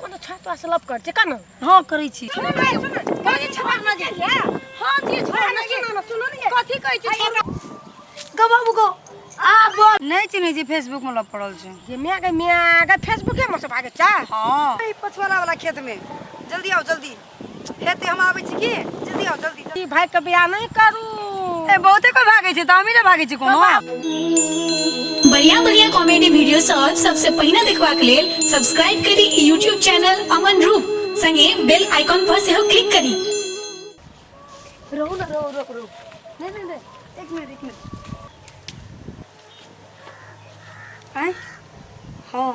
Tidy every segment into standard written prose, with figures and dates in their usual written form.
कोनो छात्रा से लव करछे का न? हां करै छी। सुन ये छात्रा न गे। हां जी छोड़ न गे। सुनो न ये। कथि कहै छी छोड़। गो बाबू गो आ बोल नहीं चिन्है छी फेसबुक में लग पड़ल छै। ये मिया गे फेसबुके में से भागे चा। हां ई पछवाला वाला खेत में जल्दी आओ जल्दी। हेते हम आबै छी की जल्दी आओ जल्दी। ई भाई के बियाह नहीं करू। ए बहुते कोई भागे छै त हमी नै भागे छी कोनो। बढ़िया बढ़िया कॉमेडी वीडियो सब सबसे पहिने देखबाक लेल सब्सक्राइब करी YouTube चैनल अमन रूप संगे बेल आइकॉन पर सेहो क्लिक करी। रहो ना रो नहीं एक मिनट आय हां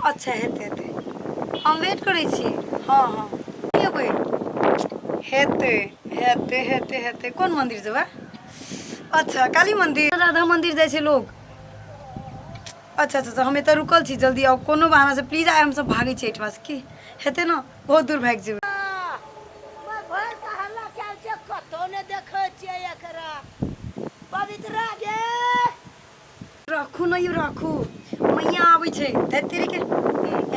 अच्छा हेते हम वेट करै छी। हां के कोई हेते कोन मंदिर जेबा? अच्छा काली मंदिर राधा मंदिर जाय छै लोग। अच्छा हम एत रुकल छी जल्दी आओ कोनो बहाना से प्लीज आय हम सब भागे छी एठवा से की हेते ना बहुत दूर भाग जेबे। मैं भाई का हल्ला क्या छै कतो ने देखै छियै एकरा। पवित्रा गे राखू ना यू राखू मैया आबै छै तेरे के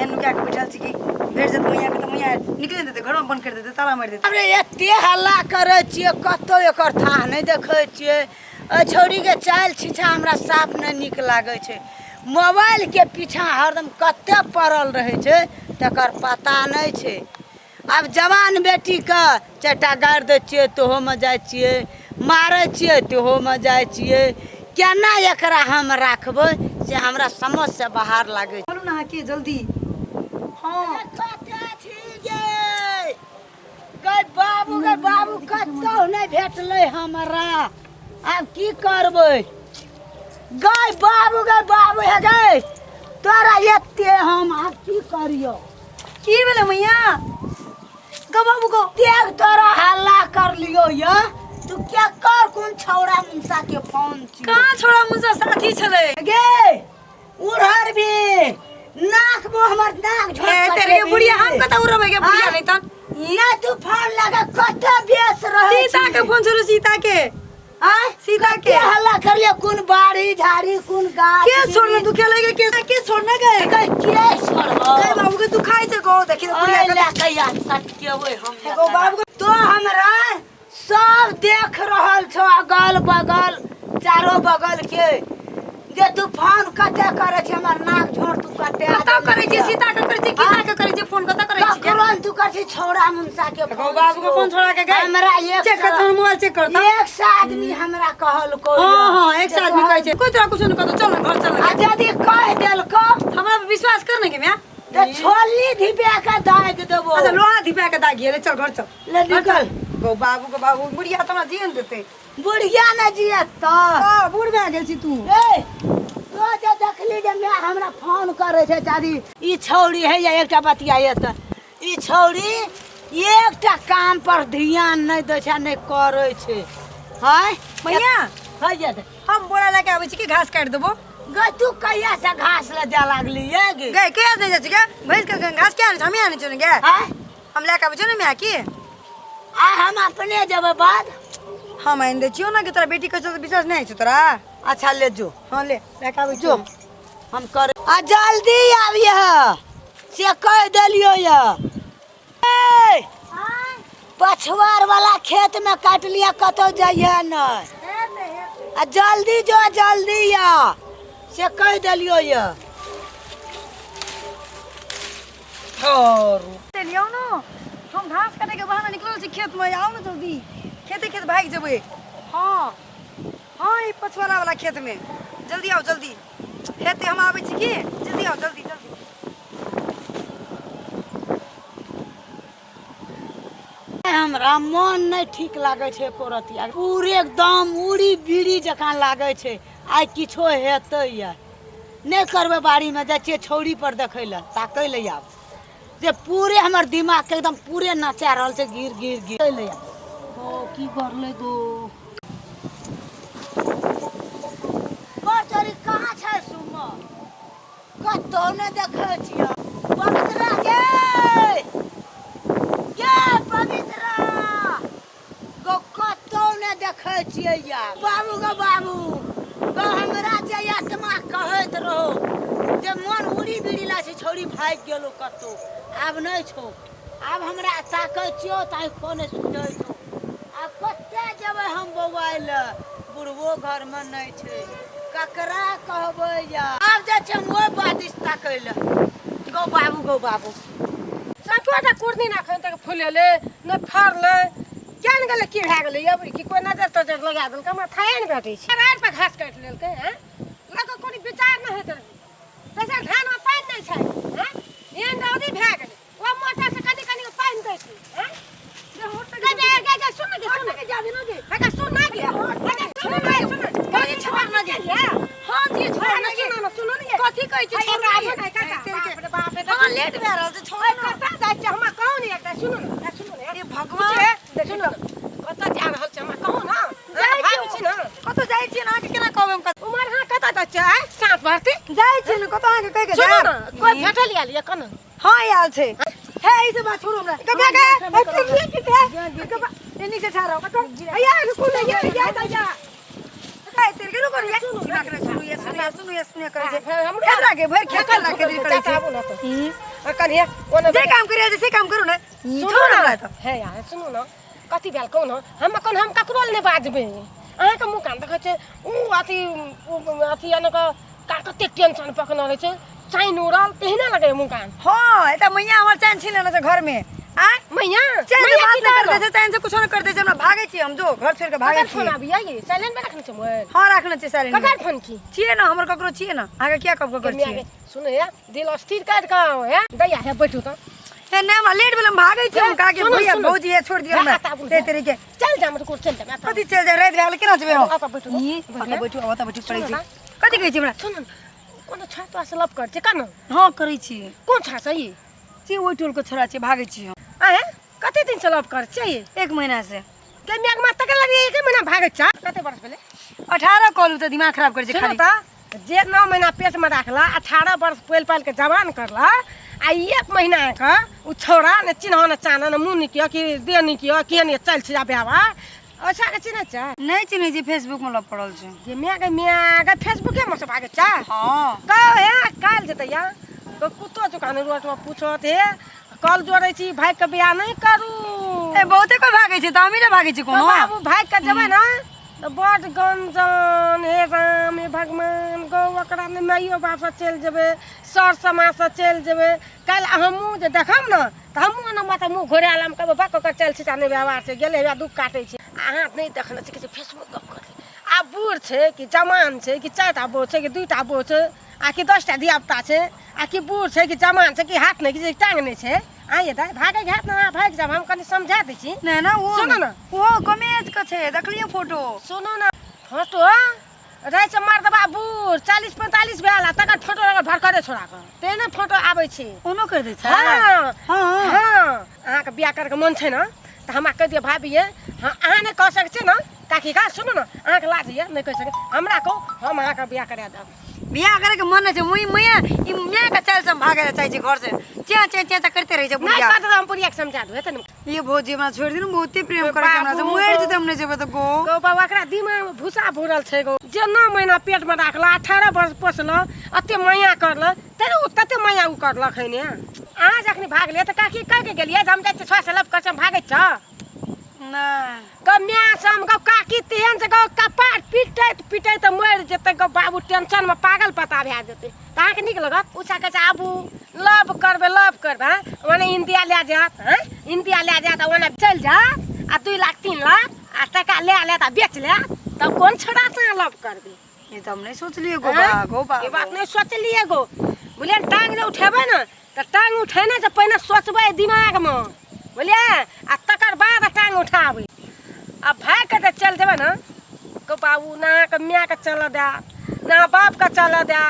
एनु क्या के बैठल छी की भेट जत मैया के त मैया निकले देते घर में बंद कर देते ताला मार देते। अरे एते हल्ला करे छियै कतो एकर था नहीं देखै छियै। छौरी के चाल छिछा हमरा साफ नहीं निक लागे छै। मोबाइल के पीछा हरदम कते पड़ल रहे छै तकर पता नहीं छै। अब जवान बेटी के चटा गाड़ दे छियै तोहो में जाय छियै मारे छियै तोहो में जाय छियै। केना एकरा हम राखबै से हमरा समझ से बाहर लागे छै। चलू ना के जल्दी। हां कते छी गे गै बाबू कतो नहीं भेटले हमरा। अब की करबै गै बाबू है गै तोरा एते हम अब की करियो। की भेले मैया गो बाबू गो देख तोरा हल्ला कर लियो या तू क्या कर कोन छौड़ा मुंसा के फोन छी। कहां छोड़ा मुझे साथी छले गे उड़हर भी नाक मो हमर नाक झोक तेरे के बुढ़िया हम कता उड़बे के बुढ़िया नहीं त ना तू फोन लगा कत बेस रहे सीता के फोन छलो सीता के सीता के हल्ला कर लियो कोन बाड़ी झाड़ी कोन गाछ के छोड़ना तू खेलेगे के छोड़ना गए के छोड़बो गए बाबू के तू खाई छै गो देखि बुढ़िया के ले कहिया सटके होय हम गो बाबू तो हमरा सब देख रहल छो अगल बगल चारों बगल के जे तू फोन कते करे छ हमर नाक झोर तू कते कता करे छी सीता के करे छी सीता के करे छी फोन कता करे छी ककरोन तू कर छी छौड़ा मुंसा के गो बाबू के फोन छोड़ा के गए हमरा एक चेक कर तोर मोबाइल चेक कर एक से आदमी हमरा कहल को हां एक से आदमी कहै छै कोई तोरा कुछ न कहतो चल घर चल आ यदि कह देल को हमरा पे विश्वास कर न के मैं त छोली धिपे के दाग देबो। अच्छा लोहा धिपा के दागी ले चल घर चल ले निकल गो बाबू बुढ़िया तोरा जीवन देते बुढ़िया न जियत त हां बूढ़ भए गेल छी तू ए तो जे देखली जे मैं हमरा फोन करे छै चादी ई छौड़ी है या एकटा बतियाए त ई छौड़ी एकटा काम पर ध्यान नहीं दै छै नहीं करे छै। हाय मैया है जे हम बोरा लेके आबै छी कि घास काट देबो गे तू कहिया से घास ले जा लागली ये गे गे के दे जाइ छी गे भैंस के घास के आने हमें आने छ गे हाय हम लेके आबै छी न मैं की आ हम अपने जेबै बाद हम आइन दे छियो ना कि तोरा बेटी के चलते विश्वास नहीं है तोरा। अच्छा ले जो हां ले लेके आबै जो हम कर आ जल्दी आबिए से कह देलियो या ए पछवार वाला खेत में काट लिया कतो जाइए न आ जल्दी जो जल्दी या से कह देलियो या और चलियो न हम घास काटे के बहाना निकलल छी खेत में आओ न जल्दी खेत भाग जेबै। हां ई पछवाला वाला खेत में जल्दी आओ जल्दी हेते हम आबै छी की जल्दी आओ जल्दी हमरा मन नहीं ठीक लागे छै कोरतिया पूरे एकदम उड़ी बीड़ी जकां लागे छै आइ किछो हेतै या नहीं करबे बाड़ी में जाय छियै छौड़ी पर देखै ल ताकै ले आब जे पूरे हमर दिमाग के एकदम पूरे नचा रहल छै गिर ले ओ की करले दो मोटरी कहां छै सुम कतो ने देखै छियै पवित्रा गे पवित्रा गो कतो ने देखै छियै या बाबू गो हमरा जे आत्मा कहैत रहो जे मन उड़ी बीड़ी ला छै छौरी भागि गेलो कतौ आब नहीं छौ आब हमरा ताकै छियो ताई कोने सुझै छौ आब कते जेबै हम बौआइ ले बुढ़बो घर में नहीं छै ककरा कहबै या आब जे छै मोय बादिस ताकै ले गौ बाबू सबटा कुर्दी ना खन तक फुलेले न फरले जान गेले की भए गेले अब की कोई नजर तजर लगा देल हमरा थाए न भेटै छै रात पर घास काट लेलकै हैं लगा कोनी विचार न हेतै तसे धान में पानी नहीं छै हैं एन रौदी भए गेले ओ मोटर से कनी कनी पानी दै छै हैं गे सुन के जाबी न गे बेटा सुन ना गे बेटा सुन ना गे छोड़ न गे हां जी छोड़ न गे सुनो न कथि कहै छै छोड़ ना गे बाप रे बाप रे हां लेट भए रहल छै छोड़ करता जाइ छै हमरा कहू ने एकटा सुनो न अरे भगवान सुनो कत जा रहल छै हमरा कहू न भाग छी न कत जाइ छी ना के केना कहब हम उमर हां कत जाइ छै साथ भरती जाइ छी न कत आके कह के सुनो न कोई भेटल आलिए कन हां आयल छै हे ई सब बात छोड़ो हमरा कबे गे एनी से ठारो अया रुको ले जा जा काय तेरे के रुको रे दिमाग रे सुनु करे छै हमरा के भर खेत ला के दिल करे छै कनिया कोन जे काम करे से काम करू न छोड़ हमरा त हे यार सुनु न कथि भेल कहू न हम ककरो ले बाजबे अहाँ के मुंह कान देखै छै उ अथी अन का कते टेंशन पकन रहै छै चाइन उड़ल तेहने लगे मुंह कान हां एटा मैया हमर चैन छीन लेना छै घर में आ मैया चैन बात न कर दे छै चैन से कुछ न कर दे छै हमरा भागे छी हम जो घर छोड़ के भागे छी फोन आबी ये साइलेंट में रखने छै मोबाइल हां रखने छै साइलेंट ककर फोन की छिए ना हमर ककरो छिए ना आगे क्या कब कर छिए सुने या दिल अस्थिर कर का है दैया है बैठू तो हे ने हम लेट भेल हम भागे छी हम का के भैया भौजी है छोड़ दियो हमरा ते तेरे के चल जा मत कुछ चल जा कथि चल जा रात भेल केना जेबे हम आता बैठू ई बैठू आवता बैठू पड़ै छै कथि कहै छी हमरा सुन कोन छाता से लप कर छै कन हां करै छी कोन छा सही छी ओइ टोल के छोरा छी भागे छी हम आए कते दिन से लप कर छै 1 महीना से के मेघ मात तक लगे 1 महीना भागे छ कते वर्ष भेले 18 कॉल त दिमाग खराब कर छै सुन खाली त जे 9 महीना पेट में राखला 18 वर्ष पेल के जवान करला आ 1 महीना का उ छोरा ने चिन्ह न चान न मुंह निकियो कि देह निकियो के ने चल छ बेवा अच्छा के चिन्ह छ नहीं चिन्ह जी फेसबुक में लप पड़ल छै ये मेघ फेसबुक में से भागे छ हां कहो है काल जते या तो कुत्तो दुकान रोड में पूछत हे कल जोड़े छी भाई के बियाह नहीं करू ए बहुते कोई भागे छै त हमी ना भागे छी कोनो बाबू भाई के जबे ना तो बड़ गंजन हे राम हे भगवान गौ ओकरा ने माइयो बाप से चल जेबे सर समाज से चल जेबे कल हमहू जे देखम ना त हमहू ना माथा मुंह घोरालम कहबे बाक कर चल छी जाने व्यवहार से गेले या दुख काटे छी अहाँ नहीं देखले छी कि फेसबुक गप कर आ बूढ़ छै कि जवान छै कि 4टा बो छै कि 2टा बो छै आ कि 10टा धियापुता छै आ कि बूढ़ छै कि जवान छै कि हाथ नहीं कि टांग नहीं छै आइए दाई भागे के हाथ ना भाग जाब हम कनी समझा दै छी नहीं ना वो सुनो ना वो कमेज के छै देखलिए फोटो सुनो ना फोटो रहे छै मर्दबा बूढ़ 40-45 भेला तकर फोटो अगर भरकरे छोड़ा के तेने फोटो आबै छै ओनो कर दे छै हां हां हां अहाँ के बियाह करे के मन छै ना त हमरा कह दिए भाभी ये हां अहाँ ने कह सकै छै ना काकी का सुनो ना अहाँ के लाज ये नहीं कह सके हमरा को हम अहाँ के बियाह करा देब बियाह करे के मन छै मुई मैया ई मैया के चल से भागे रह चाहि छै घर से चे करते रही छै नहीं बुढ़िया कहत हम पूरी एक समझा दो हेतै ये भौजी हमरा छोड़ दिन बहुते प्रेम करे छै हमरा से मुएर जे हमने जेबे त गो बाबा एकरा दिमाग में भूसा भूरल छै गो जे 9 महीना पेट में राखला 18 वर्ष पोसल अते माया करल तते माया उ करलक है ने अहाँ जखनी भागले त काकी कह के गेलिए हम जाय छ से लप कर भागे छ ना कम्या सम गो काकी तेहन से गो कपाट पिटै त मर जेतै गो बाबू टेंशन में पागल पता भए जेतै त अहाँ के नीक लगत पूछा के आबू लव करबे ओने इंडिया ले जात हैं इंडिया ले जात ओने चल जा आ 2 लाख 3 लाख आ टका ले त बेच ले तब कौन छोड़ा से लव करबे ये तो हम नहीं सोच लिए गो ये बात नहीं सोच लिए गो बोलिए टांग जे उठेबे ना त टांग उठेने से पहले सोचबे दिमाग में बोलिए आ तकर बाद टांग उठाबे अब भाग के चल जेबे ना को बाबू ना के मियाँ के चल दे ना बाप के चल दे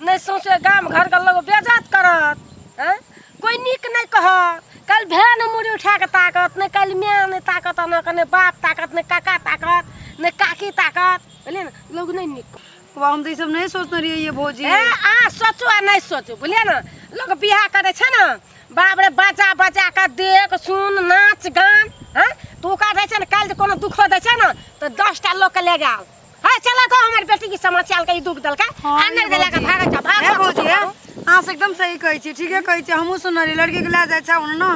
नहीं सोचे गांव घर के लोग बेइज्जत करत हैं कोई निक नहीं कहत कल भेन मुड़ी उठा के ताकत नहीं कल मियाँ नहीं ताकत ना कने बाप ताकत नहीं काका ताकत नहीं काकी ताकत बोलिए ना लोग नहीं निक वो हम तो ये सब नहीं सोचना रही ये भौजी ए आ सोचो आ नहीं सोचो बोलिए ना लोग बियाह करे छै ना बाप रे बजा के देख सुन नाच गान हैं तू का दै छै ना काल कोनो दुख दै छै ना तो 10टा लोग के ले जाओ है चला को हमर बेटी की समाचार के दुख दल का हाँ, आने दे के भागे छ भौजी, भाग अहाँ से एकदम सही कहै छी ठीके कहै छी हमहूँ सुनली लड़की के ले जाइ छै ना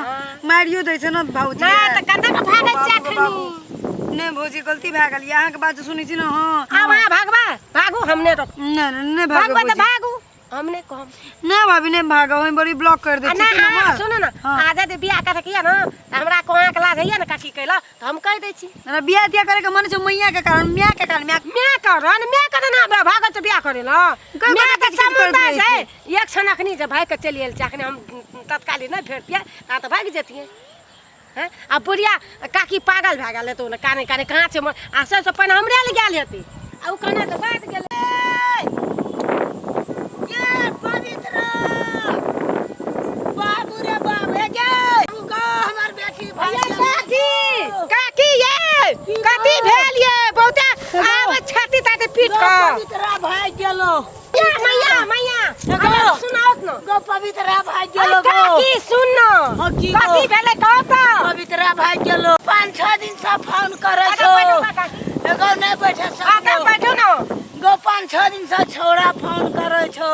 मारियो दै छै ना भाऊजी ना त कतऽ के भागै छी अखनी नहीं भौजी गलती भए गेल यहाँ के बात सुनी छी ना हाँ अब अहाँ भागबा भागू हमने रोक नहीं भागो भागबा तो भौजी भागू हमने कहम नहीं भाभी नहीं भागो हम बड़ी ब्लॉक कर दे ना हाँ सुनो ना आजा दे बियाह करे किया ना हमरा को आंख लाज है ना काकी कहला तो हम कह दै छी ना बियाह तिया करे के मन छै मैया के कारण मियां के कारण मैं कर ना भागत तो बियाह करे ला मैं तो समुंदा है एक क्षण अखनी जे भाई के चली आइल अखनी हम तत्कालीन नहीं फेरतिए ता तो भाग जतिए हैं अब बुढ़िया काकी पागल भए गेल तो काने काने कहाँ से आसे से पहले हमरे ले गेल हेती आ उ कने तो बात गेल ये पवित्र बाबू रे बाबू हे गे गो हमर बेटी भैया भाई काकी ये कथी भेल ये बहुते आब छाती ताते पीट का पवित्र भाई गेलो मैया गो सुनाओ न गो पवित्र भाई गेलो गो काकी सुन न हाँ, की गो? कथी भेले कहो त पवित्र भाई गेलो 5-6 दिन से फोन करे छो एगो नहीं बैठे आगे सब बैठो न गो 5-6 दिन से छोरा फोन करे छो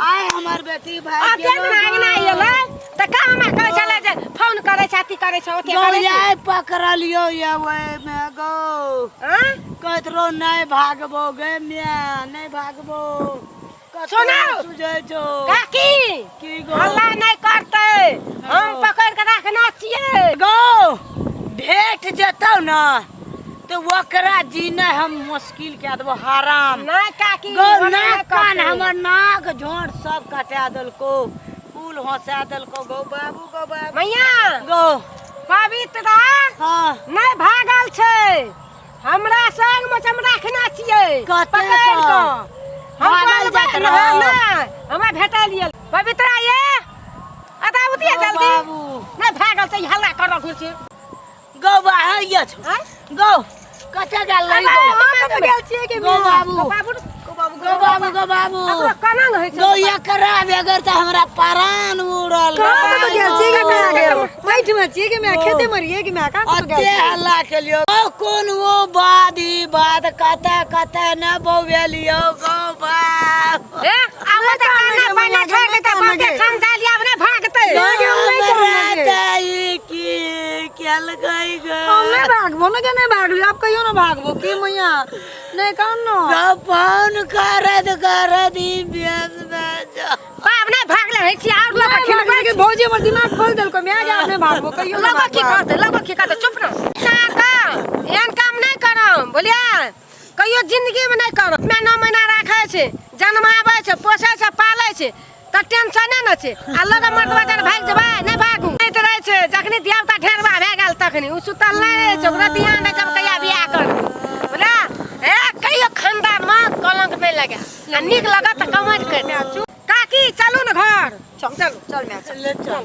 आय हमर बेटी भाई अब दिन आगे ना आइले त का हमरा कह चले जे फोन करे छाती करे छ ओते करे ये पकड़ लियो ये वे में गो हां कतरो नहीं भागबो गे मिया नहीं भागबो सुनाओ। सुझे छो काकी की गो हल्ला नहीं करते हम पकड़ के रखना छिए गो भेट जतौ ना तो वकरा जीने हम मुश्किल के देबो हराम नहीं काकी गो हल्ला नाक नहीं कान करते। हमर नाक झोंट सब कटा देलको फूल हंसा देलको गो बाबू मैया गो पवित्र हाँ नहीं भागल छै हमरा संग में हम रखना छिए कते पकड़ का? के भागल जात रहो। हमरा भेटा लियल पवित्रा ये अता उतिया गो जल्दी बाबू नहीं भागल छै हल्ला कर रहल छी गो बाहर छो हैं गो कते गेल लई गो गेल छिए के गो बाबू बाबू गो बाबू अब कना होय छै गो एकरा बेगर त हमरा प्राण उड़ल तो गेल छिए के मैं गए बैठ में छिए के मैं खेते मरिए के मैं का अते हल्ला के लियो ओ कोन वो बादी बात कते न बोवेलियो गो बाबू ए अब त कना पहले छोड़ के त बाप के समझा लिया अपने भागते खेल गई हम नहीं भागबो ना के नहीं भागली आप कहियो ना भागबो की मैया नहीं कान ना फोन करत ई बेस बेस बाप नहीं भागले है छी और लोग खेल भागले के भौजी हमर दिमाग खोल देलको मैं जा नहीं भागबो कहियो ना लोगो की करते चुप ना का एहन काम नहीं करम बोलिया कहियो जिंदगी में नहीं करम मैं 9 महीना राखे छे जन्मावे छे पोसे छे पाले छे त टेंशन न छे आ लोग मर्दवा जन भाग जबा नहीं भागू नहीं त रहे छे जखनी देवता ढेरवा भए गेल तखनी उ सुतल नहीं रहे छे ओकरा ध्यान नहीं जब कहिया बियाह कर बोला ए कहियो खंडा में कलंक नहीं लगे आ नीक लगा त कमेंट कर काकी चलू न घर चल चल मैं ले चल